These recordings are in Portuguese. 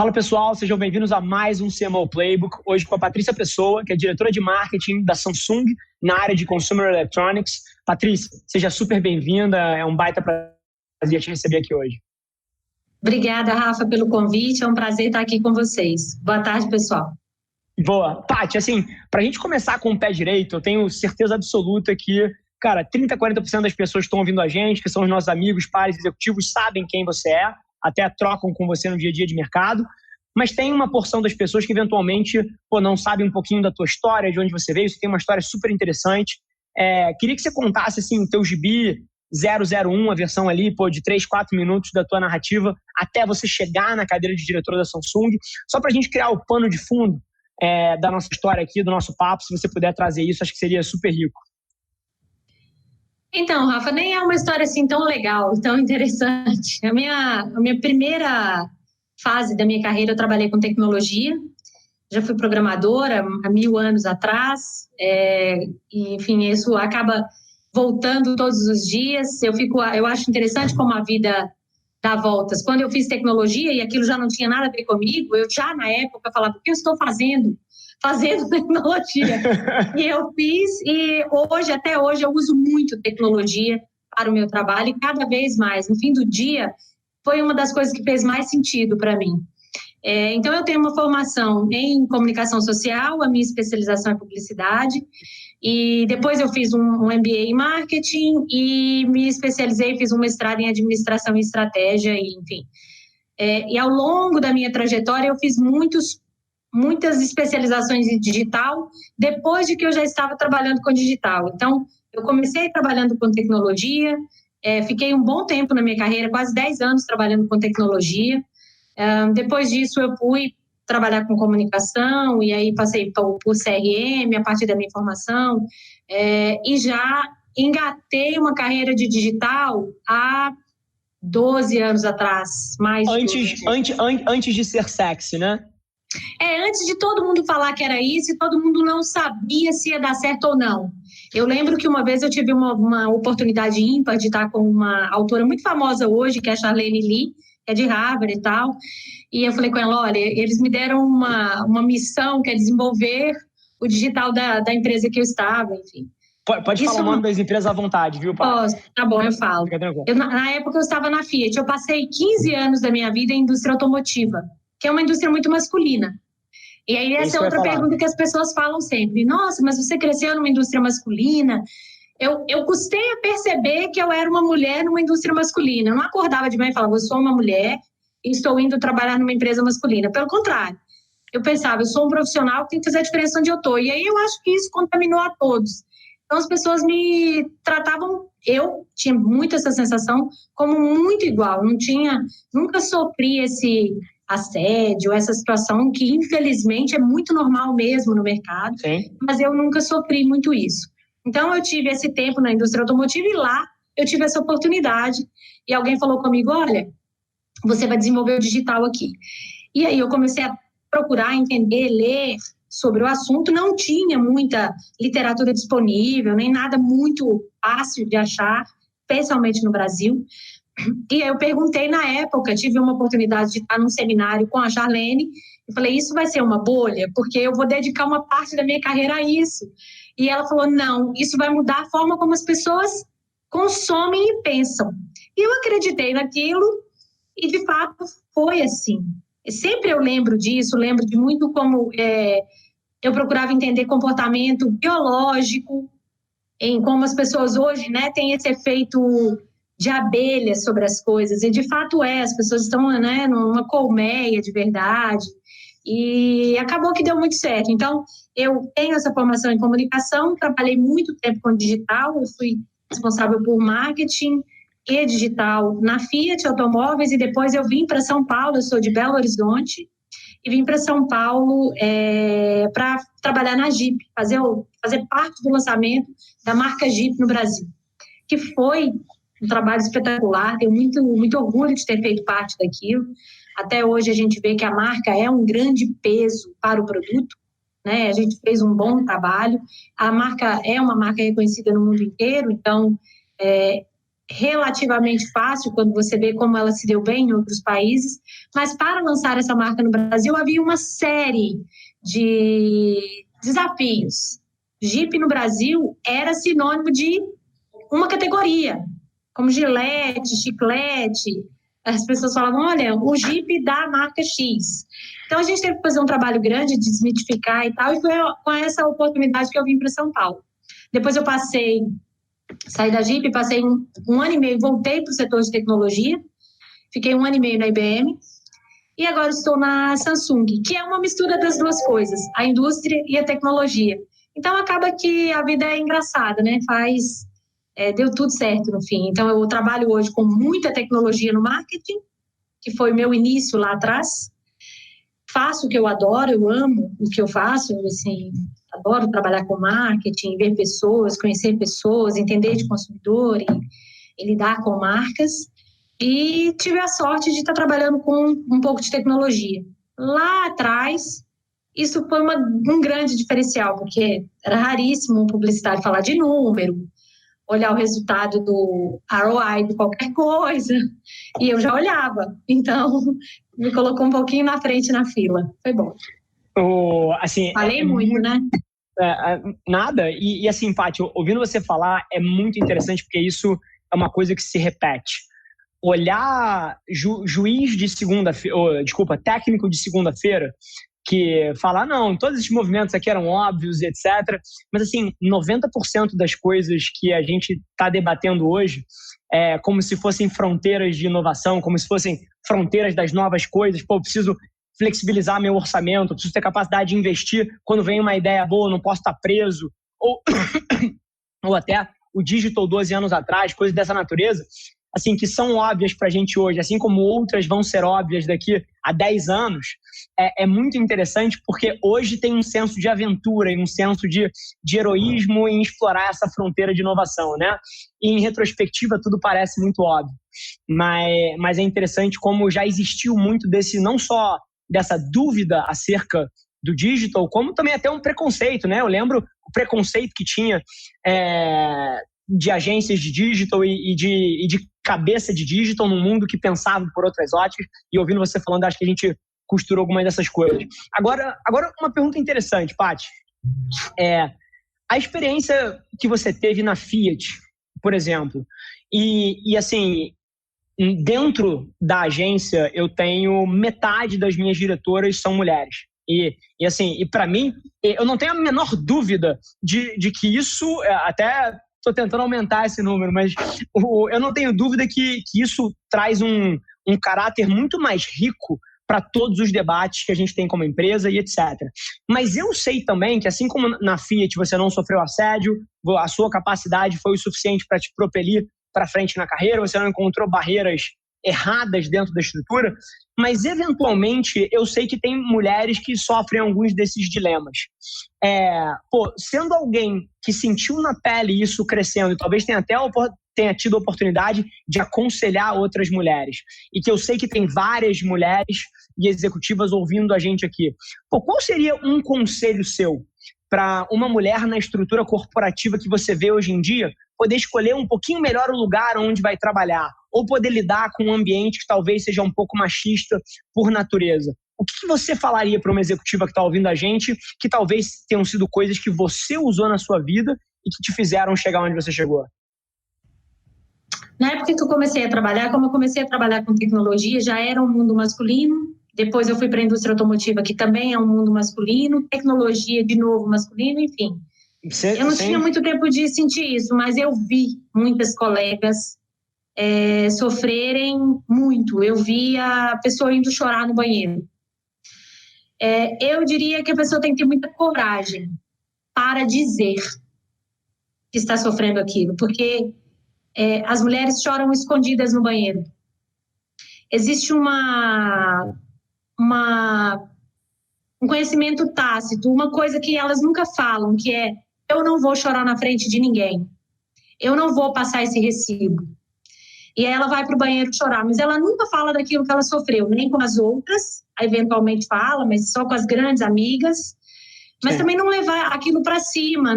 Fala pessoal, sejam bem-vindos a mais um CMO Playbook, hoje com a Patrícia Pessoa, que é diretora de marketing da Samsung na área de Consumer Electronics. Patrícia, seja super bem-vinda, é um baita prazer te receber aqui hoje. Obrigada, Rafa, pelo convite, é um prazer estar aqui com vocês. Boa tarde, pessoal. Boa. Paty, assim, para a gente começar com o pé direito, eu tenho certeza absoluta que, 30%, 40% das pessoas que estão ouvindo a gente, que são os nossos amigos, pares, executivos, sabem quem você é, até trocam com você no dia a dia de mercado, mas tem uma porção das pessoas que eventualmente não sabem um pouquinho da tua história, de onde você veio. Você tem uma história super interessante. Queria que você contasse assim, o teu gibi 001, a versão ali de 3, 4 minutos da tua narrativa até você chegar na cadeira de diretora da Samsung, só para a gente criar o pano de fundo da nossa história aqui, do nosso papo. Se você puder trazer isso, acho que seria super rico. Então, Rafa, nem é uma história assim tão legal, tão interessante. A minha primeira fase da minha carreira, eu trabalhei com tecnologia, já fui programadora há 1000 anos atrás, e, enfim, isso acaba voltando todos os dias. Eu acho interessante como a vida dá voltas. Quando eu fiz tecnologia e aquilo já não tinha nada a ver comigo, eu já na época falava, o que eu estou fazendo tecnologia? E eu fiz, e até hoje, eu uso muito tecnologia para o meu trabalho, e cada vez mais. No fim do dia, foi uma das coisas que fez mais sentido para mim. Então, eu tenho uma formação em comunicação social, a minha especialização é publicidade, e depois eu fiz um MBA em marketing e me especializei, fiz um mestrado em administração e estratégia, e, enfim. E ao longo da minha trajetória, eu fiz muitas especializações em digital, depois de que eu já estava trabalhando com digital. Então, eu comecei trabalhando com tecnologia, fiquei um bom tempo na minha carreira, quase 10 anos trabalhando com tecnologia. Depois disso, eu fui trabalhar com comunicação, e aí passei por CRM, a partir da minha formação, e já engatei uma carreira de digital há 12 anos atrás. Antes de ser sexy, né? Antes de todo mundo falar que era isso, e todo mundo não sabia se ia dar certo ou não. Eu lembro que uma vez eu tive uma oportunidade ímpar de estar com uma autora muito famosa hoje, que é a Charlene Lee, que é de Harvard e tal, e eu falei com ela, olha, eles me deram uma missão, que é desenvolver o digital da empresa que eu estava, enfim. Pode falar o nome das empresas à vontade, viu, Paty? Posso, tá bom, eu falo. Na época eu estava na Fiat, eu passei 15 anos da minha vida em indústria automotiva, que é uma indústria muito masculina. E aí essa é outra pergunta que as pessoas falam sempre. Nossa, mas você cresceu numa indústria masculina? Eu custei a perceber que eu era uma mulher numa indústria masculina. Eu não acordava de manhã e falava, eu sou uma mulher e estou indo trabalhar numa empresa masculina. Pelo contrário, eu pensava, eu sou um profissional que tem que fazer a diferença onde eu estou. E aí eu acho que isso contaminou a todos. Então as pessoas me tratavam, eu tinha muito essa sensação, como muito igual. Nunca sofri esse assédio, essa situação que infelizmente é muito normal mesmo no mercado. Sim. Mas eu nunca sofri muito isso. Então eu tive esse tempo na indústria automotiva e lá eu tive essa oportunidade e alguém falou comigo, olha, você vai desenvolver o digital aqui. E aí eu comecei a procurar, entender, ler sobre o assunto. Não tinha muita literatura disponível, nem nada muito fácil de achar, especialmente no Brasil. E aí eu perguntei na época, tive uma oportunidade de estar num seminário com a Charlene, e falei, isso vai ser uma bolha? Porque eu vou dedicar uma parte da minha carreira a isso. E ela falou, não, isso vai mudar a forma como as pessoas consomem e pensam. E eu acreditei naquilo, e de fato foi assim. Sempre eu lembro disso, lembro de muito como eu procurava entender comportamento biológico, em como as pessoas hoje, né, têm esse efeito de abelha sobre as coisas, e de fato as pessoas estão, né, numa colmeia de verdade, e acabou que deu muito certo. Então, eu tenho essa formação em comunicação, trabalhei muito tempo com digital, eu fui responsável por marketing e digital na Fiat Automóveis, e depois eu vim para São Paulo, eu sou de Belo Horizonte, e vim para São Paulo para trabalhar na Jeep, fazer parte do lançamento da marca Jeep no Brasil, que foi um trabalho espetacular, tenho muito orgulho de ter feito parte daquilo. Até hoje a gente vê que a marca é um grande peso para o produto, né? A gente fez um bom trabalho, a marca é uma marca reconhecida no mundo inteiro, então relativamente fácil quando você vê como ela se deu bem em outros países, mas para lançar essa marca no Brasil havia uma série de desafios. Jeep no Brasil era sinônimo de uma categoria, como Gillette, chiclete. As pessoas falavam, olha, o Jeep da marca X. Então a gente teve que fazer um trabalho grande de desmitificar e tal, e foi com essa oportunidade que eu vim para São Paulo. Depois eu saí da Jeep, passei um ano e meio, voltei para o setor de tecnologia, fiquei 1 ano e meio na IBM, e agora estou na Samsung, que é uma mistura das duas coisas, a indústria e a tecnologia. Então acaba que a vida é engraçada, né? Deu tudo certo no fim. Então eu trabalho hoje com muita tecnologia no marketing, que foi o meu início lá atrás. Faço o que eu adoro, eu amo o que eu faço, assim, adoro trabalhar com marketing, ver pessoas, conhecer pessoas, entender de consumidor e lidar com marcas. E tive a sorte de estar trabalhando com um pouco de tecnologia. Lá atrás, isso foi um grande diferencial, porque era raríssimo um publicitário falar de número, olhar o resultado do ROI de qualquer coisa, e eu já olhava. Então, me colocou um pouquinho na frente na fila. Foi bom. Falei muito, né? Nada. E assim, Paty, ouvindo você falar é muito interessante, porque isso é uma coisa que se repete. Olhar juiz de segunda-feira, técnico de segunda-feira, que fala, não, todos esses movimentos aqui eram óbvios, etc. Mas, assim, 90% das coisas que a gente está debatendo hoje é como se fossem fronteiras de inovação, como se fossem fronteiras das novas coisas. Pô, eu preciso flexibilizar meu orçamento, eu preciso ter capacidade de investir quando vem uma ideia boa, eu não posso estar preso. Ou até o digital 12 anos atrás, coisas dessa natureza, assim, que são óbvias para a gente hoje, assim como outras vão ser óbvias daqui a 10 anos, é muito interessante porque hoje tem um senso de aventura e um senso de heroísmo em explorar essa fronteira de inovação, né? E em retrospectiva tudo parece muito óbvio, mas é interessante como já existiu muito não só dessa dúvida acerca do digital, como também até um preconceito, né? Eu lembro o preconceito que tinha de agências de digital e de cabeça de digital num mundo que pensava por outras óticas, e ouvindo você falando, acho que a gente costurou algumas dessas coisas. Agora uma pergunta interessante, Paty. A experiência que você teve na Fiat, por exemplo, e assim, dentro da agência eu tenho metade das minhas diretoras são mulheres. E para mim, eu não tenho a menor dúvida de que isso, até estou tentando aumentar esse número, mas eu não tenho dúvida que isso traz um caráter muito mais rico para todos os debates que a gente tem como empresa e etc. Mas eu sei também que, assim como na Fiat você não sofreu assédio, a sua capacidade foi o suficiente para te propelir para frente na carreira, você não encontrou barreiras erradas dentro da estrutura, mas eventualmente eu sei que tem mulheres que sofrem alguns desses dilemas. Sendo alguém que sentiu na pele isso crescendo, e talvez tenha tido a oportunidade de aconselhar outras mulheres, e que eu sei que tem várias mulheres e executivas ouvindo a gente aqui, qual seria um conselho seu para uma mulher na estrutura corporativa que você vê hoje em dia poder escolher um pouquinho melhor o lugar onde vai trabalhar, ou poder lidar com um ambiente que talvez seja um pouco machista por natureza? O que você falaria para uma executiva que está ouvindo a gente, que talvez tenham sido coisas que você usou na sua vida e que te fizeram chegar onde você chegou? Na época que eu comecei a trabalhar, como eu comecei a trabalhar com tecnologia, já era um mundo masculino. Depois eu fui para a indústria automotiva, que também é um mundo masculino. Tecnologia, de novo, masculino, enfim. Eu não tinha muito tempo de sentir isso, mas eu vi muitas colegas sofrerem muito. Eu vi a pessoa indo chorar no banheiro. Eu diria que a pessoa tem que ter muita coragem para dizer que está sofrendo aquilo, porque as mulheres choram escondidas no banheiro. Existe um conhecimento tácito, uma coisa que elas nunca falam, que é: eu não vou chorar na frente de ninguém, eu não vou passar esse recibo. E aí ela vai para o banheiro chorar, mas ela nunca fala daquilo que ela sofreu, nem com as outras, eventualmente fala, mas só com as grandes amigas. mas também não levar aquilo para cima.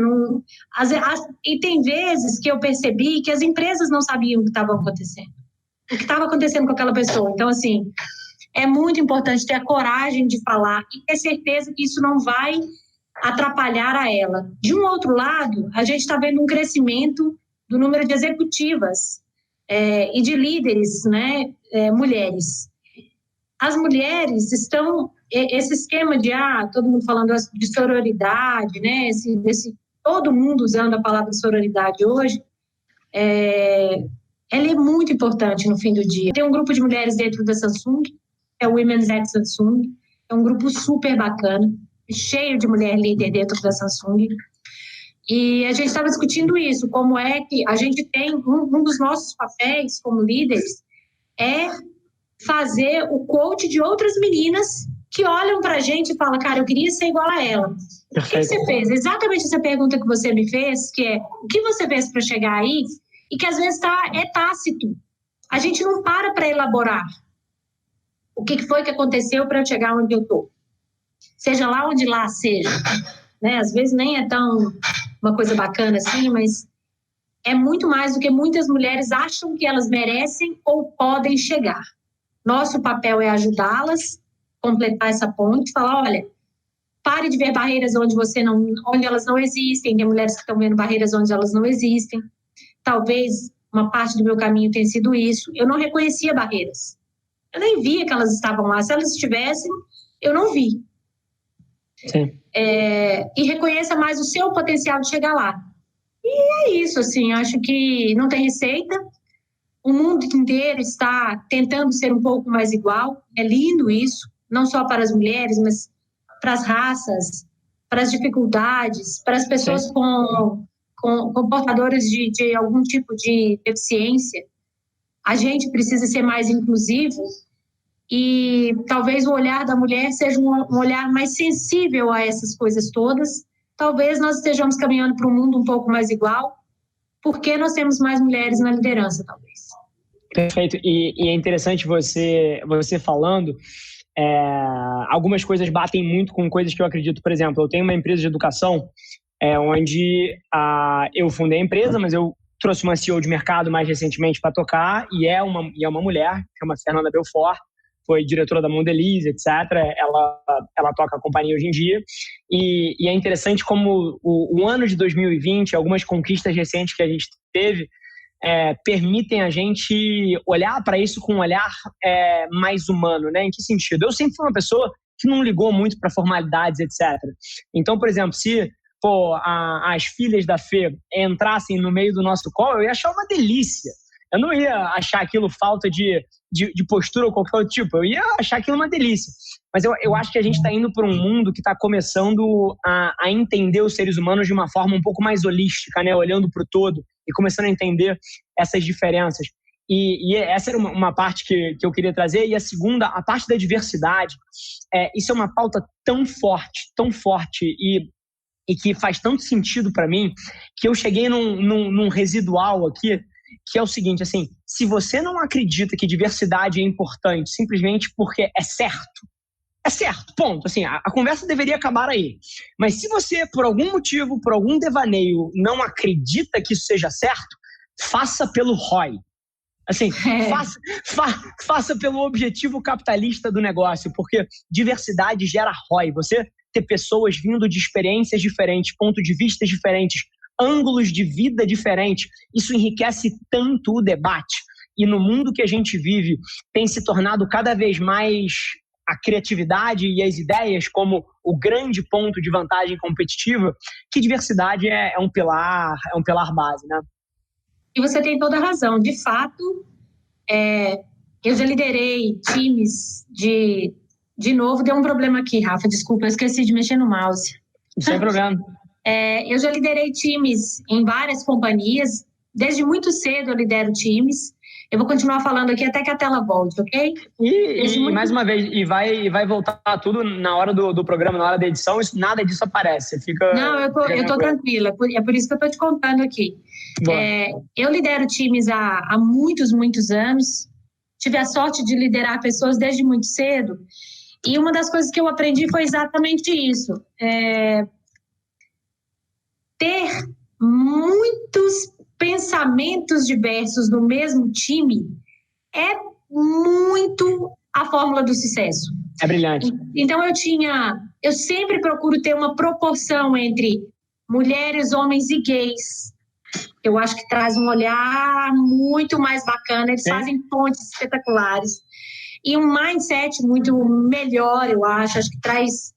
E tem vezes que eu percebi que as empresas não sabiam o que estava acontecendo. O que estava acontecendo com aquela pessoa. Então, assim, é muito importante ter a coragem de falar e ter certeza que isso não vai atrapalhar a ela. De um outro lado, a gente está vendo um crescimento do número de executivas e de líderes, né, mulheres. As mulheres estão... Esse esquema de, todo mundo falando de sororidade, né, todo mundo usando a palavra sororidade hoje, ela é muito importante no fim do dia. Tem um grupo de mulheres dentro da Samsung, é o Women's at Samsung, é um grupo super bacana, cheio de mulher líder dentro da Samsung. E a gente estava discutindo isso, como é que a gente tem, um dos nossos papéis como líderes é fazer o coach de outras meninas que olham pra gente e falam, cara, eu queria ser igual a ela. O que você fez? Exatamente essa pergunta que você me fez, que é, o que você fez para chegar aí? E que às vezes é tácito. A gente não para elaborar o que foi que aconteceu para eu chegar onde eu estou. Seja lá onde lá seja. Né? Às vezes nem é tão uma coisa bacana assim, mas é muito mais do que muitas mulheres acham que elas merecem ou podem chegar. Nosso papel é ajudá-las, completar essa ponte, falar, olha, pare de ver barreiras onde elas não existem, tem mulheres que estão vendo barreiras onde elas não existem. Talvez uma parte do meu caminho tenha sido isso. Eu não reconhecia barreiras. Eu nem via que elas estavam lá. Se elas estivessem, eu não vi. Sim. E reconheça mais o seu potencial de chegar lá. E é isso, assim, acho que não tem receita. O mundo inteiro está tentando ser um pouco mais igual. É lindo isso, não só para as mulheres, mas para as raças, para as dificuldades, para as pessoas com portadores de algum tipo de deficiência. A gente precisa ser mais inclusivo e talvez o olhar da mulher seja um olhar mais sensível a essas coisas todas. Talvez nós estejamos caminhando para um mundo um pouco mais igual, porque nós temos mais mulheres na liderança, talvez. Perfeito. E é interessante você falando, algumas coisas batem muito com coisas que eu acredito. Por exemplo, eu tenho uma empresa de educação onde eu fundei a empresa, mas eu trouxe uma CEO de mercado mais recentemente para tocar, e é uma mulher, chama Fernanda Belfort, foi diretora da Mondelez, etc. Ela toca a companhia hoje em dia. E é interessante como o ano de 2020, algumas conquistas recentes que a gente teve, permitem a gente olhar para isso com um olhar mais humano, né? Em que sentido? Eu sempre fui uma pessoa que não ligou muito para formalidades, etc. Então, por exemplo, se as filhas da Fê entrassem no meio do nosso call, eu ia achar uma delícia. Eu não ia achar aquilo falta de postura ou qualquer outro tipo. Eu ia achar aquilo uma delícia. Mas eu acho que a gente está indo para um mundo que está começando a entender os seres humanos de uma forma um pouco mais holística, né? Olhando para o todo e começando a entender essas diferenças. E essa era uma parte que eu queria trazer. E a segunda, a parte da diversidade. Isso é uma pauta tão forte e que faz tanto sentido para mim, que eu cheguei num residual aqui, que é o seguinte, assim, se você não acredita que diversidade é importante simplesmente porque é certo, ponto. Assim, a conversa deveria acabar aí. Mas se você, por algum motivo, por algum devaneio, não acredita que isso seja certo, faça pelo ROI. Assim, faça pelo objetivo capitalista do negócio, porque diversidade gera ROI. Você ter pessoas vindo de experiências diferentes, pontos de vista diferentes, ângulos de vida diferentes, isso enriquece tanto o debate. E no mundo que a gente vive, tem se tornado cada vez mais a criatividade e as ideias como o grande ponto de vantagem competitiva, que diversidade é um pilar base, né? E você tem toda a razão. De fato, eu já liderei times de novo, deu um problema aqui, Rafa, desculpa, eu esqueci de mexer no mouse. Sem problema. Eu já liderei times em várias companhias, desde muito cedo eu lidero times. Eu vou continuar falando aqui até que a tela volte, ok? E mais uma vez, vai voltar tudo na hora do programa, na hora da edição, nada disso aparece. Não, eu tô tranquila, é por isso que eu tô te contando aqui. Eu lidero times há muitos anos, tive a sorte de liderar pessoas desde muito cedo, e uma das coisas que eu aprendi foi exatamente isso. ter muitos pensamentos diversos no mesmo time é muito a fórmula do sucesso. É brilhante. Então eu sempre procuro ter uma proporção entre mulheres, homens e gays. Eu acho que traz um olhar muito mais bacana, eles fazem pontes espetaculares. E um mindset muito melhor, eu acho que traz...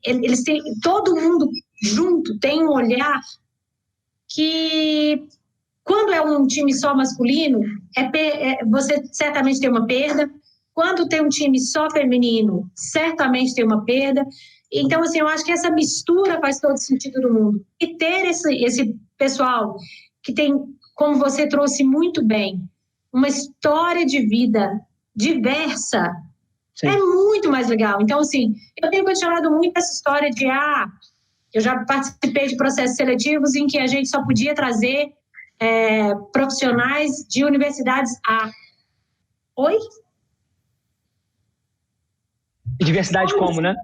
eles têm, todo mundo junto tem um olhar que, quando é um time só masculino, você certamente tem uma perda. Quando tem um time só feminino, certamente tem uma perda. Então, assim, eu acho que essa mistura faz todo sentido do mundo. E ter esse pessoal que tem, como você trouxe muito bem, uma história de vida diversa, sim, é muito mais legal. Então, assim, eu tenho questionado muito essa história de, eu já participei de processos seletivos em que a gente só podia trazer profissionais de universidades A. Oi? Diversidade como, né?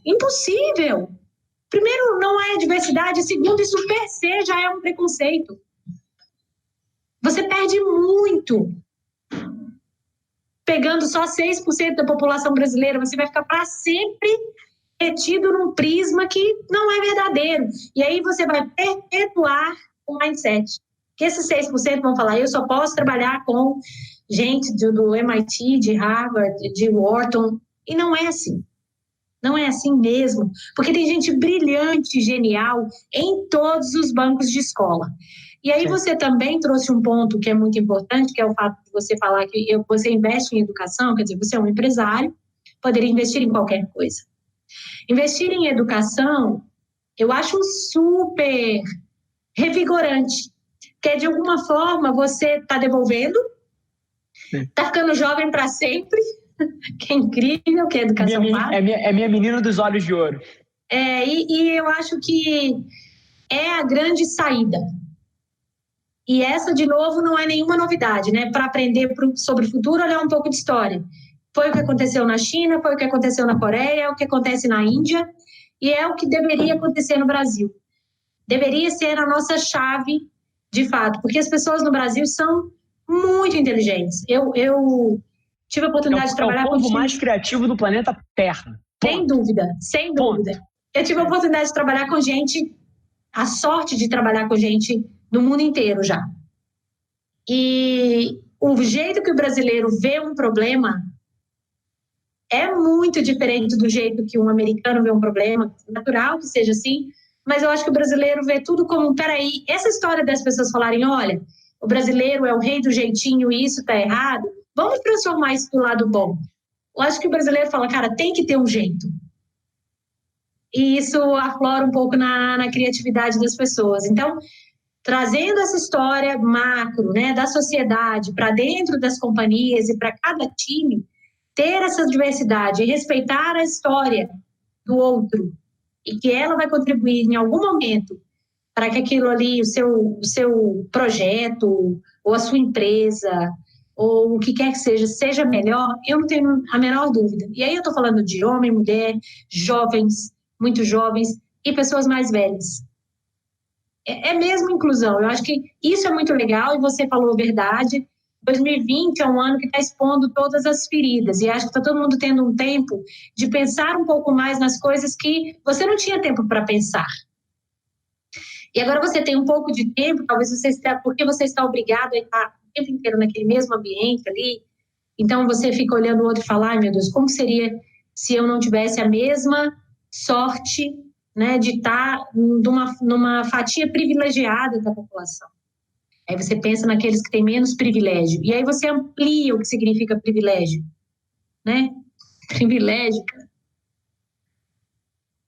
Impossível. Primeiro, não é diversidade. Segundo, isso per se já é um preconceito. Você perde muito. Pegando só 6% da população brasileira, você vai ficar para sempre retido num prisma que não é verdadeiro. E aí você vai perpetuar o mindset. Que esses 6% vão falar, eu só posso trabalhar com gente do MIT, de Harvard, de Wharton. E não é assim. Não é assim mesmo. Porque tem gente brilhante, genial, em todos os bancos de escola. E aí você também trouxe um ponto que é muito importante, que é o fato de você falar que você investe em educação, quer dizer, você é um empresário, poderia investir em qualquer coisa. Investir em educação, eu acho super revigorante, que de alguma forma você está devolvendo, está ficando jovem para sempre, que é incrível, que a educação faz. É minha menina dos olhos de ouro. E eu acho que é a grande saída. E essa, de novo, não é nenhuma novidade, né? Para aprender sobre o futuro, olhar um pouco de história. Foi o que aconteceu na China, foi o que aconteceu na Coreia, é o que acontece na Índia, e é o que deveria acontecer no Brasil. Deveria ser a nossa chave, de fato, porque as pessoas no Brasil são muito inteligentes. Eu tive a oportunidade de trabalhar com... É o povo mais criativo do planeta Terra. Sem dúvida, sem dúvida. Eu tive a oportunidade de trabalhar com gente, a sorte de trabalhar com gente do mundo inteiro já. E o jeito que o brasileiro vê um problema é muito diferente do jeito que um americano vê um problema. É natural que seja assim, mas eu acho que o brasileiro vê tudo como, peraí, essa história das pessoas falarem, olha, o brasileiro é o rei do jeitinho e isso tá errado, vamos transformar isso do lado bom. Eu acho que o brasileiro fala, cara, tem que ter um jeito. E isso aflora um pouco na criatividade das pessoas. Então, trazendo essa história macro, né, da sociedade para dentro das companhias e para cada time, ter essa diversidade e respeitar a história do outro e que ela vai contribuir em algum momento para que aquilo ali, o seu projeto ou a sua empresa ou o que quer que seja melhor, eu não tenho a menor dúvida. E aí eu estou falando de homem, mulher, jovens, muito jovens e pessoas mais velhas. É mesmo inclusão. Eu acho que isso é muito legal e você falou a verdade. 2020 é um ano que está expondo todas as feridas e acho que está todo mundo tendo um tempo de pensar um pouco mais nas coisas que você não tinha tempo para pensar. E agora você tem um pouco de tempo, talvez porque você está obrigado a estar o tempo inteiro naquele mesmo ambiente ali, então você fica olhando o outro e fala, ai meu Deus, como seria se eu não tivesse a mesma sorte, né, de estar numa fatia privilegiada da população. Aí você pensa naqueles que têm menos privilégio. E aí você amplia o que significa privilégio. Né? Privilégio.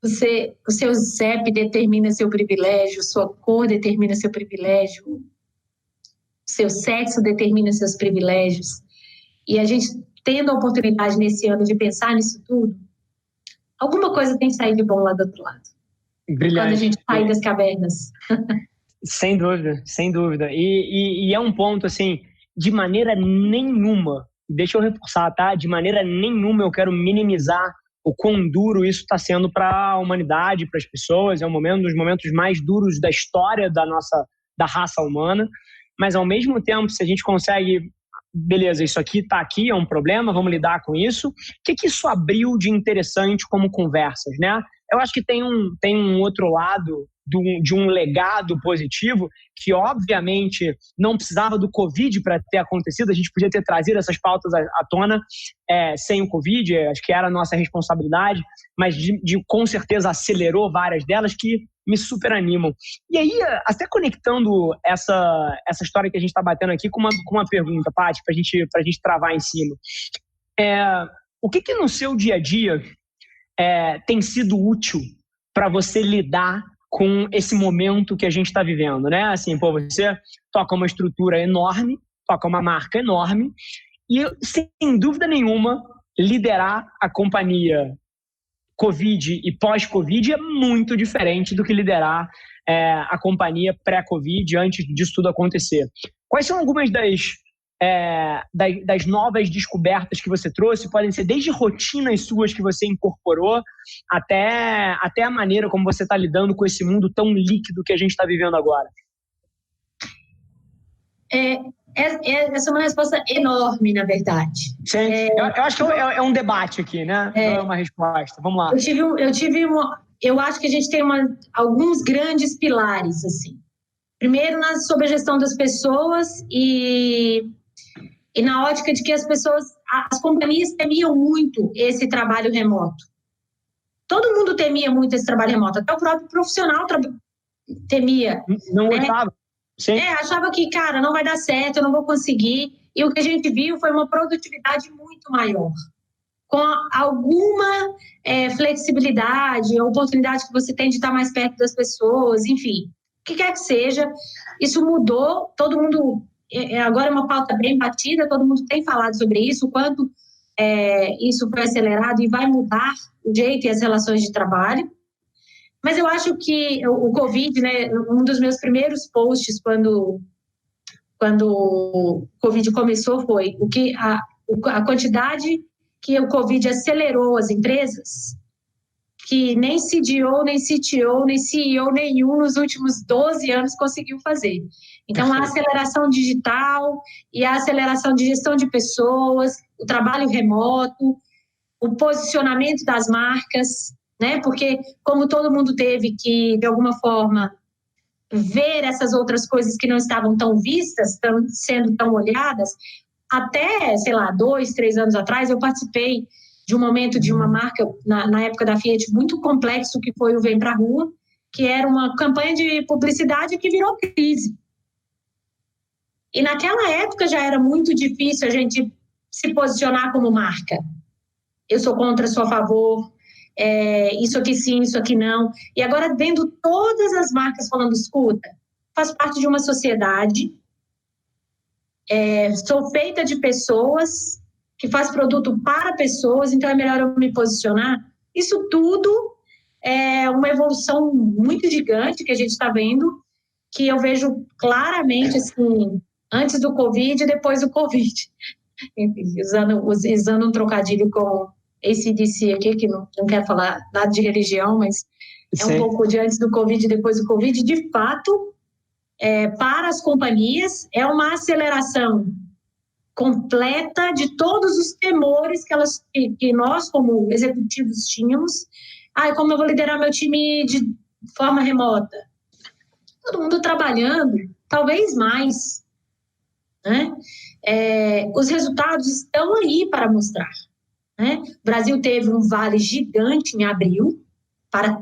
O seu CEP determina seu privilégio, sua cor determina seu privilégio, seu sexo determina seus privilégios. E a gente, tendo a oportunidade nesse ano de pensar nisso tudo, alguma coisa tem que sair de bom lá do outro lado. Brilhante. Quando a gente sai das cavernas. Sem dúvida, sem dúvida. E é um ponto, assim, de maneira nenhuma, deixa eu reforçar, tá? De maneira nenhuma eu quero minimizar o quão duro isso está sendo para a humanidade, para as pessoas. É um dos momentos mais duros da história da raça humana. Mas, ao mesmo tempo, se a gente consegue... Beleza, isso aqui está aqui, é um problema, vamos lidar com isso. O que isso abriu de interessante como conversas, né? Eu acho que tem um outro lado de um legado positivo que, obviamente, não precisava do Covid para ter acontecido. A gente podia ter trazido essas pautas à tona sem o Covid, acho que era a nossa responsabilidade, mas com certeza acelerou várias delas que me super animam. E aí, até conectando essa história que a gente está batendo aqui com uma pergunta, Paty, para a gente travar em cima. O que no seu dia a dia tem sido útil para você lidar com esse momento que a gente está vivendo, né? Assim, você toca uma estrutura enorme, toca uma marca enorme e, sem dúvida nenhuma, liderar a companhia Covid e pós-Covid é muito diferente do que liderar a companhia pré-Covid, antes disso tudo acontecer. Quais são algumas das novas descobertas que você trouxe? Podem ser desde rotinas suas que você incorporou até a maneira como você está lidando com esse mundo tão líquido que a gente está vivendo agora. Essa é uma resposta enorme, na verdade. Sim, eu acho que é um debate aqui, né? Não é uma resposta. Vamos lá. Eu acho que a gente tem alguns grandes pilares, assim. Primeiro, sobre a gestão das pessoas e na ótica de que as companhias temiam muito esse trabalho remoto. Todo mundo temia muito esse trabalho remoto, até o próprio profissional temia. Não gostava. Sim. Achava que, cara, não vai dar certo, eu não vou conseguir. E o que a gente viu foi uma produtividade muito maior. Com alguma flexibilidade, a oportunidade que você tem de estar mais perto das pessoas, enfim. O que quer que seja, isso mudou, todo mundo... Agora é uma pauta bem batida, todo mundo tem falado sobre isso, o quanto isso foi acelerado e vai mudar o jeito e as relações de trabalho. Mas eu acho que o Covid, né, um dos meus primeiros posts quando o Covid começou foi a quantidade que o Covid acelerou as empresas, que nem CDO, nem CTO, nem CEO nenhum nos últimos 12 anos conseguiu fazer. Então, a aceleração digital e a aceleração de gestão de pessoas, o trabalho remoto, o posicionamento das marcas, né? Porque como todo mundo teve que, de alguma forma, ver essas outras coisas que não estavam tão vistas, sendo tão olhadas, até, 2, 3 anos atrás, eu participei de um momento de uma marca, na época da Fiat, muito complexo, que foi o Vem Pra Rua, que era uma campanha de publicidade que virou crise. E naquela época já era muito difícil a gente se posicionar como marca. Eu sou contra, sou a favor, isso aqui sim, isso aqui não. E agora, vendo todas as marcas falando, escuta, faço parte de uma sociedade, sou feita de pessoas, que faz produto para pessoas, então é melhor eu me posicionar. Isso tudo é uma evolução muito gigante que a gente está vendo, que eu vejo claramente, assim, antes do Covid e depois do Covid. Enfim, usando um trocadilho com AC/DC aqui, que não quero falar nada de religião, mas é um pouco de antes do Covid e depois do Covid. De fato, para as companhias, é uma aceleração completa de todos os temores que nós, como executivos, tínhamos. Como eu vou liderar meu time de forma remota? Todo mundo trabalhando, talvez mais, né? Os resultados estão aí para mostrar, né? O Brasil teve um vale gigante em abril, para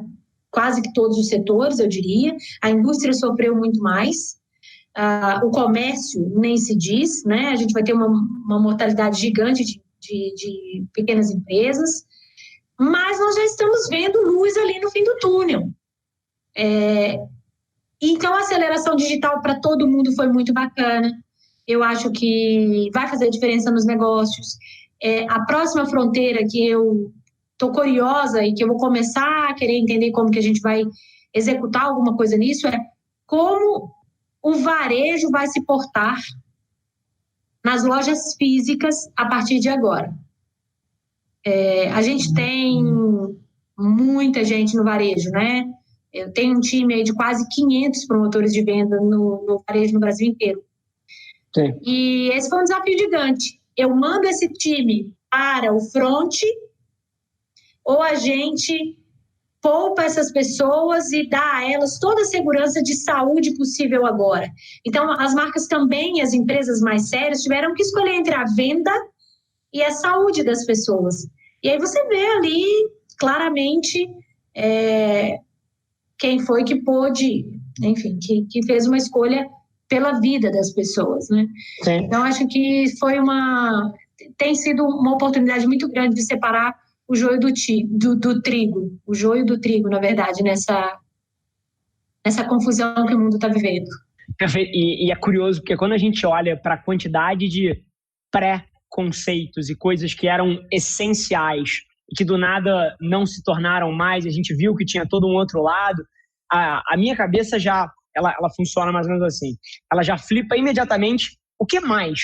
quase que todos os setores, eu diria. A indústria sofreu muito mais. O comércio nem se diz, né? A gente vai ter uma mortalidade gigante de pequenas empresas, mas nós já estamos vendo luz ali no fim do túnel. Então, a aceleração digital para todo mundo foi muito bacana. Eu acho que vai fazer diferença nos negócios. A próxima fronteira que eu estou curiosa e que eu vou começar a querer entender como que a gente vai executar alguma coisa nisso é como o varejo vai se portar nas lojas físicas a partir de agora. A gente tem muita gente no varejo, né? Eu tenho um time aí de quase 500 promotores de venda no varejo no Brasil inteiro. Sim. E esse foi um desafio gigante. Eu mando esse time para o front ou a gente poupa essas pessoas e dá a elas toda a segurança de saúde possível agora. Então, as marcas também, as empresas mais sérias, tiveram que escolher entre a venda e a saúde das pessoas. E aí você vê ali, claramente, quem foi que pôde, enfim, que fez uma escolha pela vida das pessoas, né? Sim. Então, acho que tem sido uma oportunidade muito grande de separar o joio do trigo, o joio do trigo, na verdade, nessa confusão que o mundo está vivendo. Perfeito. E é curioso, porque quando a gente olha para a quantidade de pré-conceitos e coisas que eram essenciais e que do nada não se tornaram mais, a gente viu que tinha todo um outro lado, a minha cabeça já, ela funciona mais ou menos assim. Ela já flipa imediatamente. O que mais?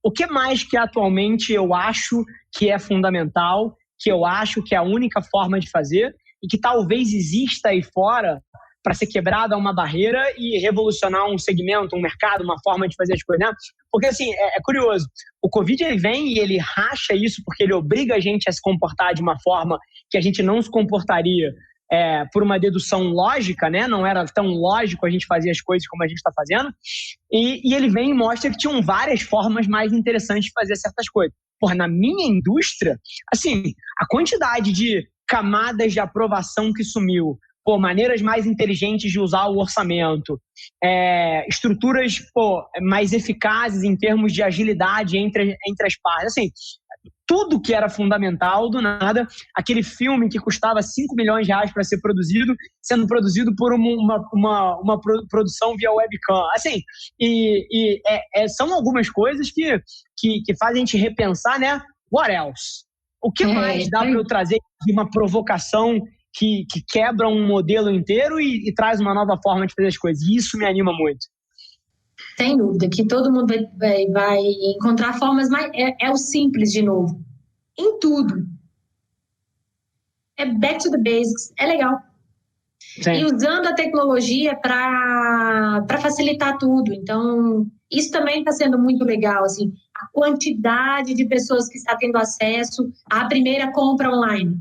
O que mais que atualmente eu acho que é fundamental, que eu acho que é a única forma de fazer e que talvez exista aí fora para ser quebrada uma barreira e revolucionar um segmento, um mercado, uma forma de fazer as coisas, né? Porque, assim, é curioso. O Covid, ele vem e ele racha isso porque ele obriga a gente a se comportar de uma forma que a gente não se comportaria por uma dedução lógica, né? Não era tão lógico a gente fazer as coisas como a gente está fazendo. E ele vem e mostra que tinham várias formas mais interessantes de fazer certas coisas. Porra, na minha indústria, assim, a quantidade de camadas de aprovação que sumiu, maneiras mais inteligentes de usar o orçamento, estruturas mais eficazes em termos de agilidade entre as partes. Assim, tudo que era fundamental, do nada, aquele filme que custava 5 milhões de reais para ser produzido, sendo produzido por uma produção via webcam. Assim, são algumas coisas que fazem a gente repensar, né? What else? O que mais dá para eu trazer de uma provocação que quebra um modelo inteiro e traz uma nova forma de fazer as coisas? E isso me anima muito. Sem dúvida, que todo mundo vai encontrar formas, mas é o simples de novo. Em tudo. É back to the basics. É legal. Sim. E usando a tecnologia para facilitar tudo. Então, isso também está sendo muito legal. Assim, a quantidade de pessoas que está tendo acesso à primeira compra online.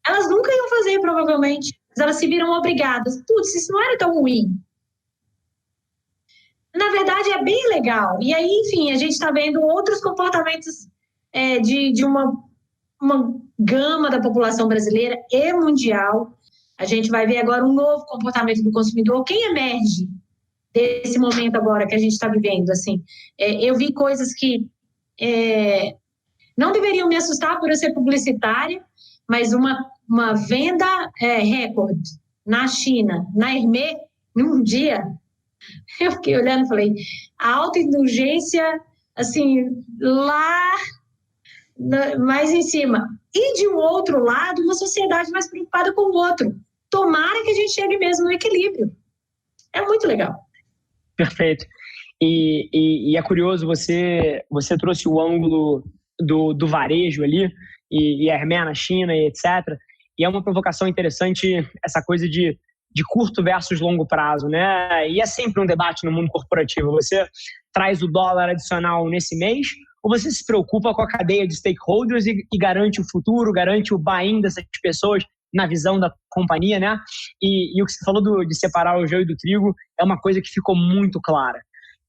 Elas nunca iam fazer, provavelmente. Mas elas se viram obrigadas. Putz, isso não era tão ruim. Na verdade, é bem legal. E aí, enfim, a gente está vendo outros comportamentos de uma gama da população brasileira e mundial. A gente vai ver agora um novo comportamento do consumidor. Quem emerge desse momento agora que a gente está vivendo? Assim, eu vi coisas que não deveriam me assustar por eu ser publicitária, mas uma venda recorde na China, na Hermès, num dia. Eu fiquei olhando e falei, a autoindulgência, assim, lá mais em cima. E, de um outro lado, uma sociedade mais preocupada com o outro. Tomara que a gente chegue mesmo no equilíbrio. É muito legal. Perfeito. E é curioso, você trouxe o ângulo do varejo ali, e a Hermès na China, e etc. E é uma provocação interessante essa coisa de curto versus longo prazo, né? E é sempre um debate no mundo corporativo. Você traz o dólar adicional nesse mês ou você se preocupa com a cadeia de stakeholders e garante o futuro, garante o buy-in dessas pessoas na visão da companhia, né? E o que você falou de separar o joio do trigo é uma coisa que ficou muito clara.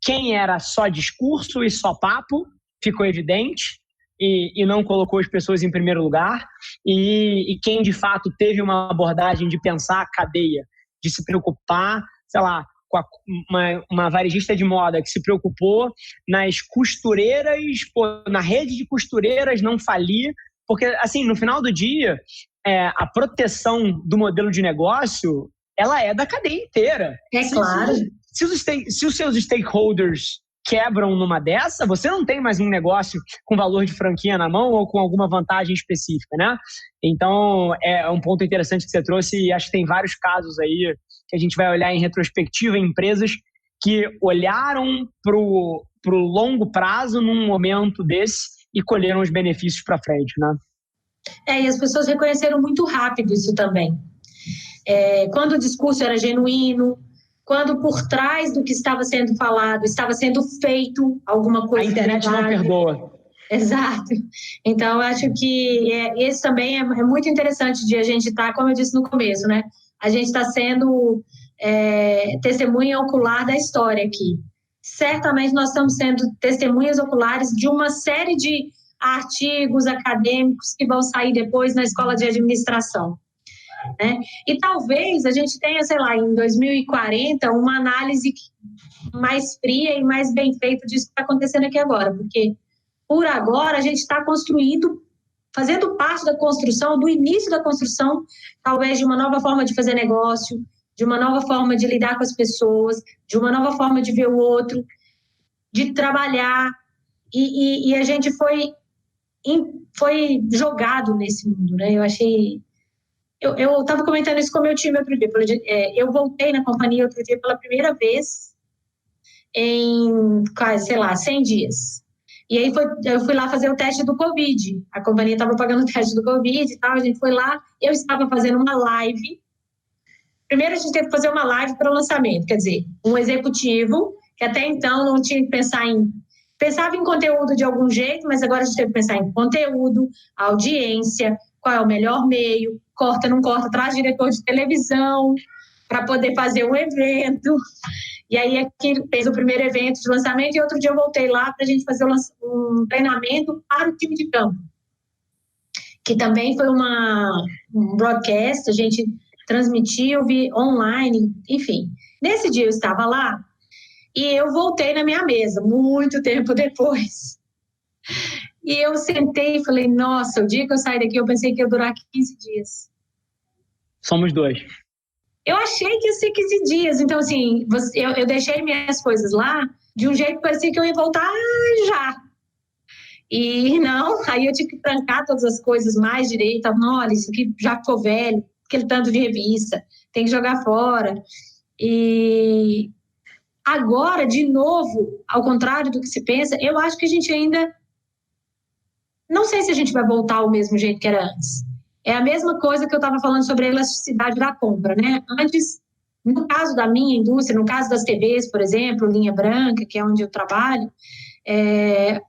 Quem era só discurso e só papo ficou evidente e não colocou as pessoas em primeiro lugar. E quem, de fato, teve uma abordagem de pensar a cadeia, de se preocupar, sei lá, com uma varejista de moda que se preocupou nas costureiras, na rede de costureiras não falir, porque, assim, no final do dia, a proteção do modelo de negócio, ela é da cadeia inteira. Claro. Se os seus stakeholders quebram numa dessa, você não tem mais um negócio com valor de franquia na mão ou com alguma vantagem específica, né? Então, é um ponto interessante que você trouxe e acho que tem vários casos aí que a gente vai olhar em retrospectiva em empresas que olharam pro longo prazo num momento desse e colheram os benefícios para frente, né? E as pessoas reconheceram muito rápido isso também. Quando o discurso era genuíno, quando por trás do que estava sendo falado estava sendo feito alguma coisa. A internet não perdoa. Exato. Então, eu acho que esse também é muito interessante de a gente estar, como eu disse no começo, né? A gente está sendo testemunha ocular da história aqui. Certamente nós estamos sendo testemunhas oculares de uma série de artigos acadêmicos que vão sair depois na escola de administração, né? E talvez a gente tenha, sei lá, em 2040, uma análise mais fria e mais bem feita disso que está acontecendo aqui agora, porque por agora a gente está construindo, fazendo parte da construção, do início da construção, talvez de uma nova forma de fazer negócio, de uma nova forma de lidar com as pessoas, de uma nova forma de ver o outro, de trabalhar, e a gente foi jogado nesse mundo, né? Eu achei... Eu estava comentando isso com o meu time outro dia. Eu voltei na companhia outro dia pela primeira vez em quase, sei lá, 100 dias. E aí eu fui lá fazer o teste do Covid. A companhia estava pagando o teste do Covid e tal, a gente foi lá, eu estava fazendo uma live. Primeiro a gente teve que fazer uma live para o lançamento, quer dizer, um executivo que até então não tinha que pensava em conteúdo de algum jeito, mas agora a gente teve que pensar em conteúdo, audiência, qual é o melhor meio, corta, não corta, traz diretor de televisão para poder fazer um evento. E aí aqui fez o primeiro evento de lançamento e outro dia eu voltei lá para a gente fazer um treinamento para o time de campo, que também foi um broadcast, a gente transmitiu online, enfim. Nesse dia eu estava lá e eu voltei na minha mesa, muito tempo depois. E eu sentei e falei, nossa, o dia que eu saí daqui eu pensei que ia durar 15 dias. Somos dois. Eu achei que ia ser 15 dias. Então, assim, eu deixei minhas coisas lá de um jeito que parecia que eu ia voltar já. E não, aí eu tive que trancar todas as coisas mais direito. Não, olha, isso aqui já ficou velho, aquele tanto de revista, tem que jogar fora. E agora, de novo, ao contrário do que se pensa, eu acho que a gente ainda... Não sei se a gente vai voltar ao mesmo jeito que era antes. É a mesma coisa que eu estava falando sobre a elasticidade da compra, né? Antes, no caso da minha indústria, no caso das TVs, por exemplo, linha branca, que é onde eu trabalho,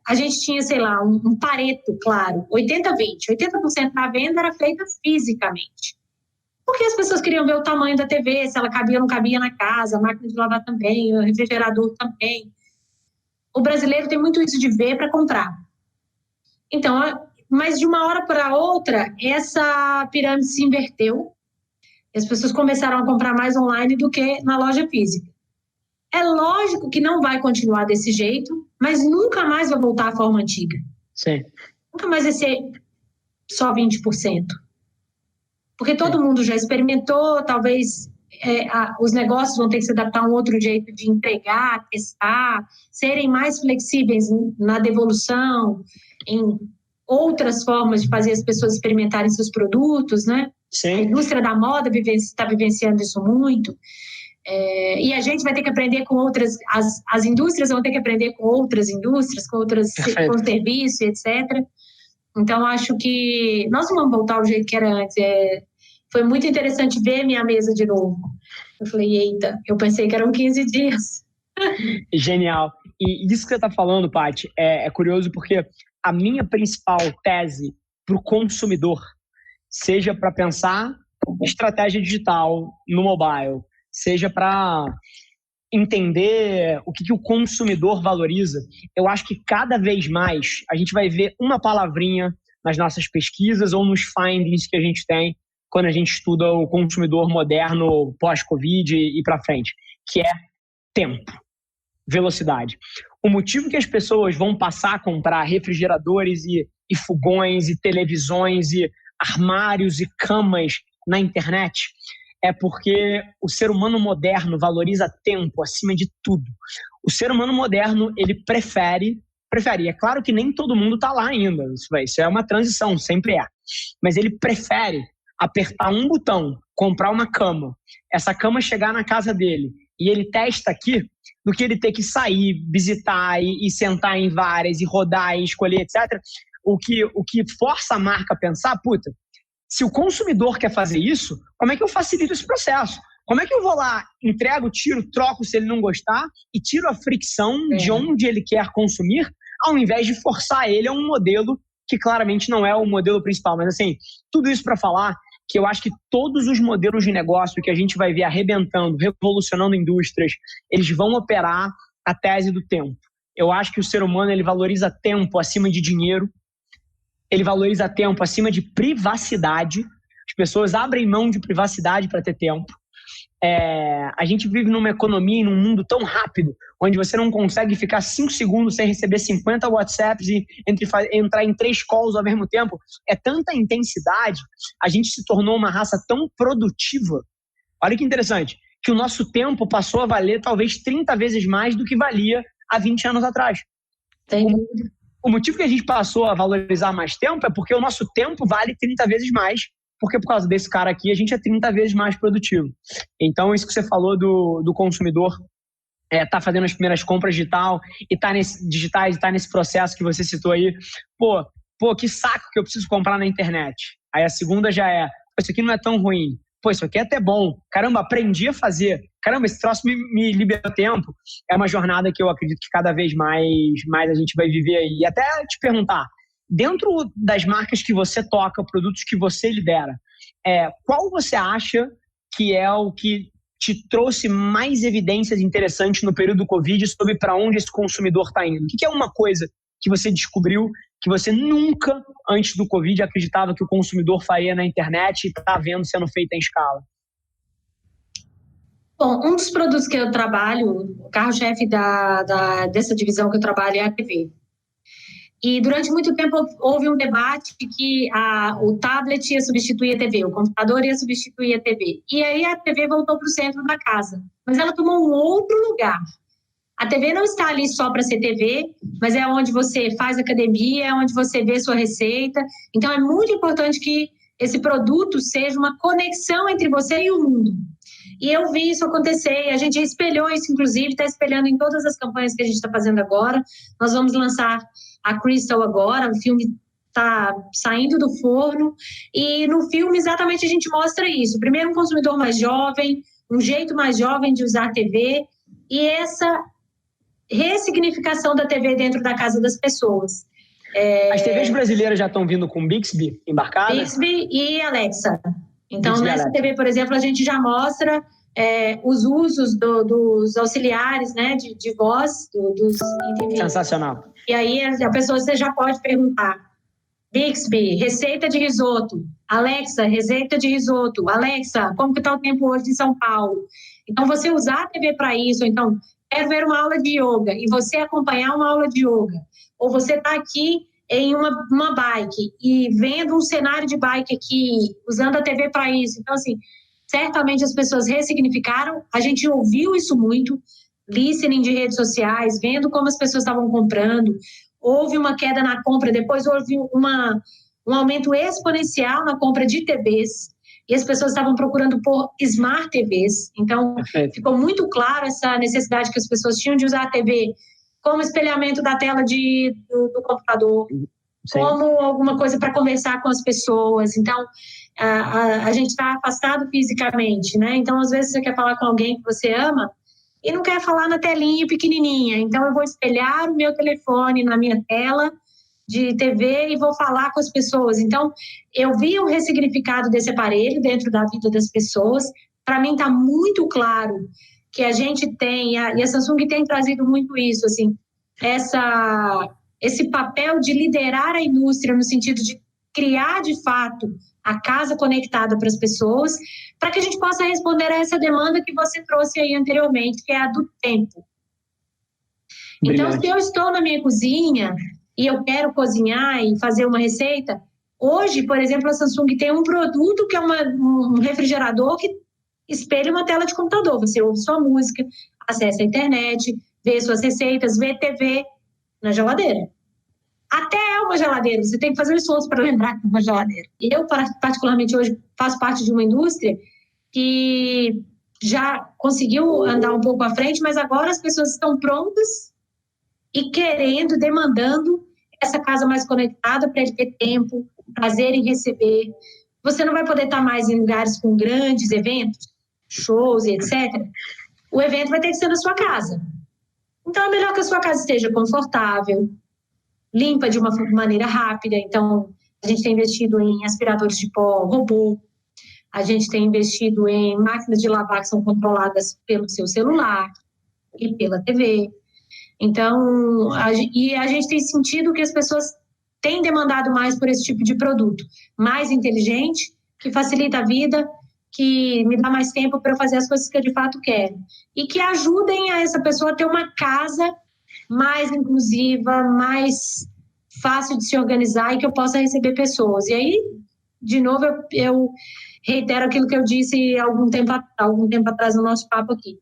a gente tinha, sei lá, um pareto, claro, 80-20. 80% da venda era feita fisicamente. Porque as pessoas queriam ver o tamanho da TV, se ela cabia ou não cabia na casa, a máquina de lavar também, o refrigerador também. O brasileiro tem muito isso de ver para comprar. Então, mas de uma hora para outra, essa pirâmide se inverteu e as pessoas começaram a comprar mais online do que na loja física. É lógico que não vai continuar desse jeito, mas nunca mais vai voltar à forma antiga. Sim. Nunca mais vai ser só 20%. Porque todo mundo já experimentou, talvez os negócios vão ter que se adaptar a um outro jeito de entregar, testar, serem mais flexíveis na devolução, em outras formas de fazer as pessoas experimentarem seus produtos, né? Sim. A indústria da moda está vivenciando isso muito. E a gente vai ter que aprender com outras... As indústrias vão ter que aprender com outras indústrias, com serviço, etc. Então, acho que nós não vamos voltar ao jeito que era antes. Foi muito interessante ver minha mesa de novo. Eu falei, eita, eu pensei que eram 15 dias. Genial. E isso que você está falando, Paty, é curioso porque a minha principal tese para o consumidor, seja para pensar estratégia digital no mobile, seja para entender o que o consumidor valoriza, eu acho que cada vez mais a gente vai ver uma palavrinha nas nossas pesquisas ou nos findings que a gente tem quando a gente estuda o consumidor moderno pós-Covid e para frente, que é tempo, velocidade. O motivo que as pessoas vão passar a comprar refrigeradores e fogões e televisões e armários e camas na internet é porque o ser humano moderno valoriza tempo acima de tudo. O ser humano moderno, ele prefere, é claro que nem todo mundo está lá ainda, isso é uma transição, sempre é, mas ele prefere apertar um botão, comprar uma cama, essa cama chegar na casa dele e ele testa aqui do que ele ter que sair, visitar e sentar em várias e rodar e escolher, etc. O que força a marca a pensar, puta, se o consumidor quer fazer isso, como é que eu facilito esse processo? Como é que eu vou lá, entrego, tiro, troco se ele não gostar e tiro a fricção de onde ele quer consumir, ao invés de forçar ele a um modelo que claramente não é o modelo principal. Mas assim, tudo isso para falar que eu acho que todos os modelos de negócio que a gente vai ver arrebentando, revolucionando indústrias, eles vão operar a tese do tempo. Eu acho que o ser humano ele valoriza tempo acima de dinheiro, ele valoriza tempo acima de privacidade. As pessoas abrem mão de privacidade para ter tempo. A gente vive numa economia e num mundo tão rápido, onde você não consegue ficar 5 segundos sem receber 50 WhatsApps e entrar em 3 calls ao mesmo tempo. É tanta intensidade, a gente se tornou uma raça tão produtiva. Olha que interessante, que o nosso tempo passou a valer talvez 30 vezes mais do que valia há 20 anos atrás. O motivo que a gente passou a valorizar mais tempo é porque o nosso tempo vale 30 vezes mais, porque por causa desse cara aqui a gente é 30 vezes mais produtivo. Então isso que você falou do consumidor tá fazendo as primeiras compras digitais e tá nesse processo que você citou aí, pô, que saco que eu preciso comprar na internet. Aí a segunda já isso aqui não é tão ruim. Pô, isso aqui é até bom. Caramba, aprendi a fazer. Caramba, esse troço me libera tempo. É uma jornada que eu acredito que cada vez mais a gente vai viver aí. E até te perguntar, dentro das marcas que você toca, produtos que você lidera, qual você acha que é o que te trouxe mais evidências interessantes no período do Covid sobre para onde esse consumidor está indo? O que é uma coisa que você descobriu que você nunca, antes do Covid, acreditava que o consumidor faria na internet e está vendo sendo feita em escala? Bom, um dos produtos que eu trabalho, o carro-chefe dessa divisão que eu trabalho é a TV. E durante muito tempo houve um debate que o tablet ia substituir a TV, o computador ia substituir a TV. E aí a TV voltou para o centro da casa, mas ela tomou um outro lugar. A TV não está ali só para ser TV, mas é onde você faz academia, é onde você vê sua receita. Então é muito importante que esse produto seja uma conexão entre você e o mundo. E eu vi isso acontecer, e a gente espelhou isso, inclusive, está espelhando em todas as campanhas que a gente está fazendo agora. Nós vamos lançar a Crystal agora, o filme está saindo do forno, e no filme exatamente a gente mostra isso. Primeiro, um consumidor mais jovem, um jeito mais jovem de usar a TV, e essa ressignificação da TV dentro da casa das pessoas. As TVs brasileiras já estão vindo com Bixby embarcada? Bixby e Alexa. Então, Bixby nessa TV, por exemplo, a gente já mostra os usos dos auxiliares, né, de voz, dos indivíduos. Sensacional. E aí a pessoa, você já pode perguntar: Bixby, receita de risoto. Alexa, receita de risoto. Alexa, como que está o tempo hoje em São Paulo? Então, você usar a TV para isso, então, quero ver uma aula de yoga e você acompanhar uma aula de yoga. Ou você está aqui em uma bike e vendo um cenário de bike aqui, usando a TV para isso. Então, assim, certamente as pessoas ressignificaram. A gente ouviu isso muito, listening de redes sociais, vendo como as pessoas estavam comprando. Houve uma queda na compra, depois houve um aumento exponencial na compra de TVs. E as pessoas estavam procurando por Smart TVs. Então, ficou muito claro essa necessidade que as pessoas tinham de usar a TV como espelhamento da tela do computador, sim, como alguma coisa para conversar com as pessoas. Então, a gente está afastado fisicamente, né? Então, às vezes, você quer falar com alguém que você ama e não quer falar na telinha pequenininha. Então, eu vou espelhar o meu telefone na minha tela de TV e vou falar com as pessoas. Então, eu vi o ressignificado desse aparelho dentro da vida das pessoas. Para mim, está muito claro que a gente tem, e a Samsung tem trazido muito isso, assim, esse papel de liderar a indústria no sentido de criar, de fato, a casa conectada para as pessoas, para que a gente possa responder a essa demanda que você trouxe aí anteriormente, que é a do tempo. Brilhante. Então, se eu estou na minha cozinha e eu quero cozinhar e fazer uma receita, hoje, por exemplo, a Samsung tem um produto que é um refrigerador que espelha uma tela de computador. Você ouve sua música, acessa a internet, vê suas receitas, vê TV na geladeira. Até é uma geladeira, você tem que fazer um esforço para lembrar que é uma geladeira. Eu, particularmente, hoje faço parte de uma indústria que já conseguiu andar um pouco à frente, mas agora as pessoas estão prontas e querendo, demandando essa casa mais conectada para ele ter tempo, prazer em receber. Você não vai poder estar mais em lugares com grandes eventos, shows e etc. O evento vai ter que ser na sua casa. Então, é melhor que a sua casa esteja confortável, limpa de uma maneira rápida. Então, a gente tem investido em aspiradores de pó robô, a gente tem investido em máquinas de lavar que são controladas pelo seu celular e pela TV. Então, a gente tem sentido que as pessoas têm demandado mais por esse tipo de produto, mais inteligente, que facilita a vida, que me dá mais tempo para fazer as coisas que eu de fato quero. E que ajudem a essa pessoa a ter uma casa mais inclusiva, mais fácil de se organizar e que eu possa receber pessoas. E aí, de novo, eu reitero aquilo que eu disse algum tempo atrás no nosso papo aqui.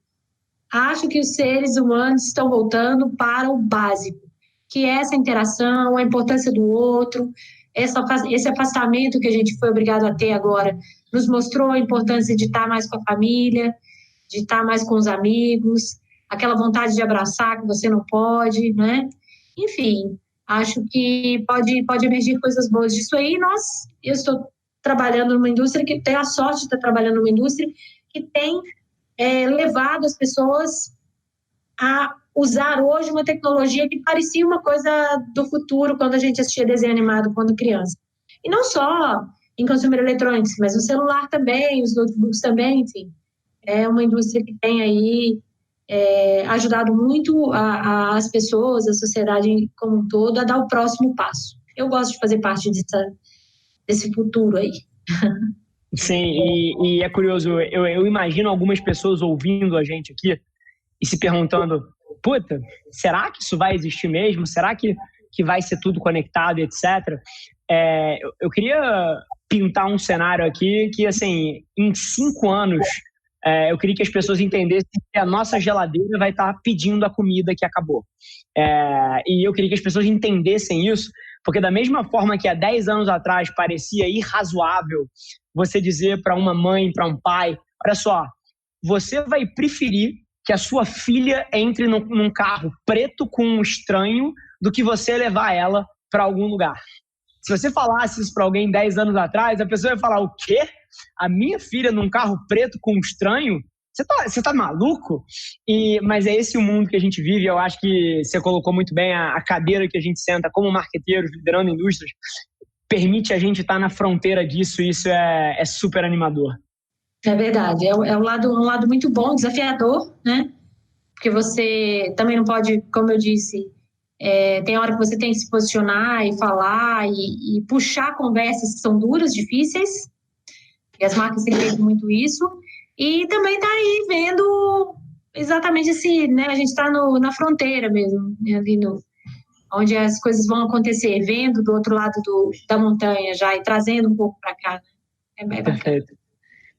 Acho que os seres humanos estão voltando para o básico, que é essa interação, a importância do outro, esse afastamento que a gente foi obrigado a ter agora, nos mostrou a importância de estar mais com a família, de estar mais com os amigos, aquela vontade de abraçar que você não pode, né? Enfim, acho que pode emergir coisas boas disso aí. Eu estou trabalhando numa indústria que tem a sorte de estar trabalhando numa indústria que tem levado as pessoas a usar hoje uma tecnologia que parecia uma coisa do futuro quando a gente assistia desenho animado quando criança. E não só em consumer electronics, mas no celular também, os notebooks também, enfim. É uma indústria que tem aí ajudado muito as pessoas, a sociedade como um todo, a dar o próximo passo. Eu gosto de fazer parte desse futuro aí. Sim, e é curioso, eu imagino algumas pessoas ouvindo a gente aqui e se perguntando, puta, será que isso vai existir mesmo? Será que vai ser tudo conectado, etc? Eu queria pintar um cenário aqui que, assim, em 5 anos, eu queria que as pessoas entendessem que a nossa geladeira vai estar pedindo a comida que acabou. E eu queria que as pessoas entendessem isso, porque da mesma forma que há 10 anos atrás parecia irrazoável você dizer para uma mãe, para um pai, olha só, você vai preferir que a sua filha entre num carro preto com um estranho do que você levar ela para algum lugar. Se você falasse isso para alguém 10 anos atrás, a pessoa ia falar, o quê? A minha filha num carro preto com um estranho? Você tá maluco? Mas é esse o mundo que a gente vive. Eu acho que você colocou muito bem a cadeira que a gente senta como marqueteiros, liderando indústrias, permite a gente estar na fronteira disso, e isso é super animador. É verdade, é um lado muito bom, desafiador, né? Porque você também não pode, como eu disse, tem hora que você tem que se posicionar e falar e puxar conversas que são duras, difíceis, e as marcas têm feito muito isso, e também tá aí vendo exatamente esse, né? A gente está na fronteira mesmo, ali onde as coisas vão acontecer, vendo do outro lado da montanha já e trazendo um pouco para cá. É bacana. Perfeito.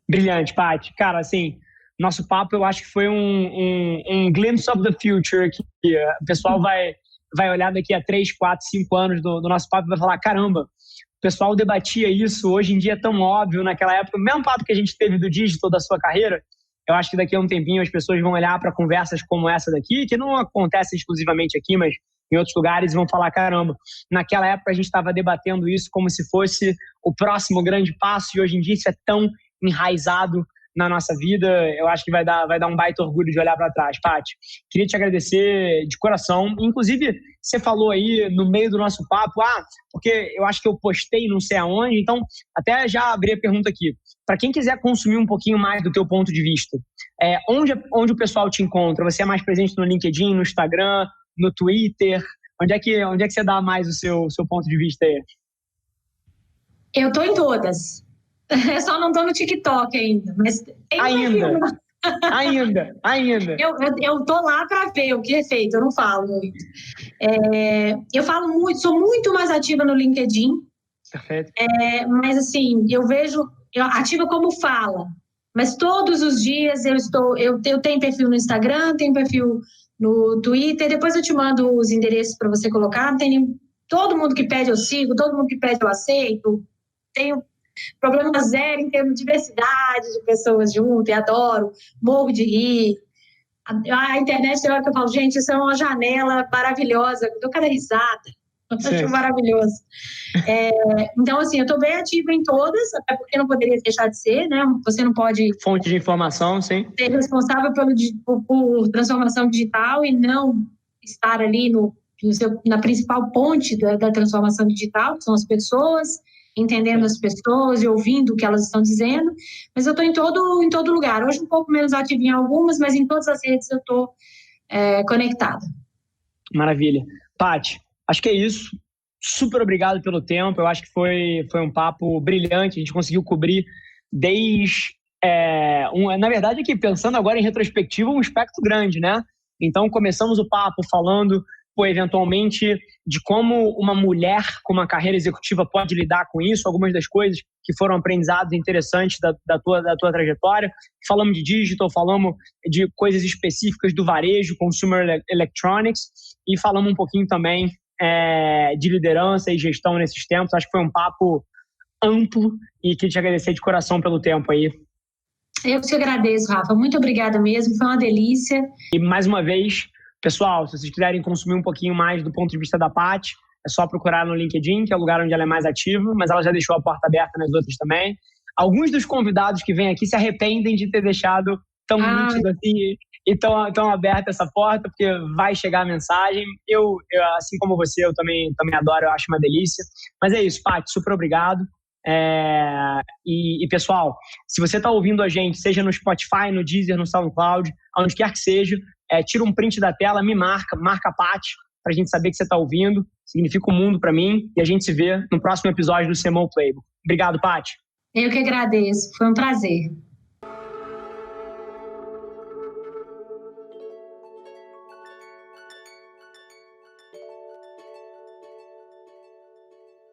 Brilhante, Paty. Cara, assim, nosso papo eu acho que foi um glimpse of the future, que o pessoal vai olhar daqui a 3, 4, 5 anos do nosso papo e vai falar, caramba, o pessoal debatia isso, hoje em dia é tão óbvio, naquela época, o mesmo papo que a gente teve do digital da sua carreira, eu acho que daqui a um tempinho as pessoas vão olhar para conversas como essa daqui, que não acontece exclusivamente aqui, mas em outros lugares, vão falar, caramba, naquela época a gente estava debatendo isso como se fosse o próximo grande passo, e hoje em dia isso é tão enraizado na nossa vida. Eu acho que vai dar um baita orgulho de olhar para trás. Paty, queria te agradecer de coração. Inclusive, você falou aí no meio do nosso papo, porque eu acho que eu postei não sei aonde, então até já abri a pergunta aqui. Para quem quiser consumir um pouquinho mais do teu ponto de vista, onde o pessoal te encontra? Você é mais presente no LinkedIn, no Instagram, no Twitter? Onde é que você dá mais o seu ponto de vista aí? Eu tô em todas. Eu só não tô no TikTok ainda. Mas tem Ainda. Eu tô lá para ver o que é feito, eu não falo muito. Eu falo muito, sou muito mais ativa no LinkedIn. Perfeito. Mas assim, eu ativa como fala. Mas todos os dias eu tenho perfil no Instagram, tenho perfil no Twitter, depois eu te mando os endereços para você colocar. Todo mundo que pede eu sigo, todo mundo que pede eu aceito. Tenho Problema zero em termos de diversidade de pessoas junto, e adoro, morro de rir. A internet, tem hora que eu falo, gente, isso é uma janela maravilhosa, eu dou cada risada, eu acho maravilhoso. Então, assim, eu estou bem ativa em todas, até porque não poderia deixar de ser, né? Você não pode... Fonte de informação, sim. Ser responsável por transformação digital e não estar ali na principal ponte da transformação digital, que são as pessoas, entendendo as pessoas e ouvindo o que elas estão dizendo, mas eu estou em todo lugar. Hoje um pouco menos ativa em algumas, mas em todas as redes eu estou conectada. Maravilha. Paty, acho que é isso. Super obrigado pelo tempo. Eu acho que foi um papo brilhante. A gente conseguiu cobrir na verdade, aqui, pensando agora em retrospectiva, um espectro grande, né? Então, começamos o papo falando, eventualmente, de como uma mulher com uma carreira executiva pode lidar com isso, algumas das coisas que foram aprendizados interessantes da tua trajetória. Falamos de digital, falamos de coisas específicas do varejo, consumer electronics, e falamos um pouquinho também de liderança e gestão nesses tempos. Acho que foi um papo amplo e queria te agradecer de coração pelo tempo aí. Eu te agradeço, Rafa. Muito obrigada mesmo. Foi uma delícia. E mais uma vez, pessoal, se vocês quiserem consumir um pouquinho mais do ponto de vista da Paty, é só procurar no LinkedIn, que é o lugar onde ela é mais ativa, mas ela já deixou a porta aberta nas outras também. Alguns dos convidados que vêm aqui se arrependem de ter deixado tão nítido assim e tão aberta essa porta, porque vai chegar a mensagem. Eu assim como você, eu também adoro, eu acho uma delícia. Mas é isso, Paty, super obrigado. E pessoal, se você está ouvindo a gente, seja no Spotify, no Deezer, no SoundCloud, onde quer que seja, tira um print da tela, me marca a Paty, para a gente saber que você está ouvindo. Significa o mundo para mim. E a gente se vê no próximo episódio do CMO Playbook. Obrigado, Paty. Eu que agradeço. Foi um prazer.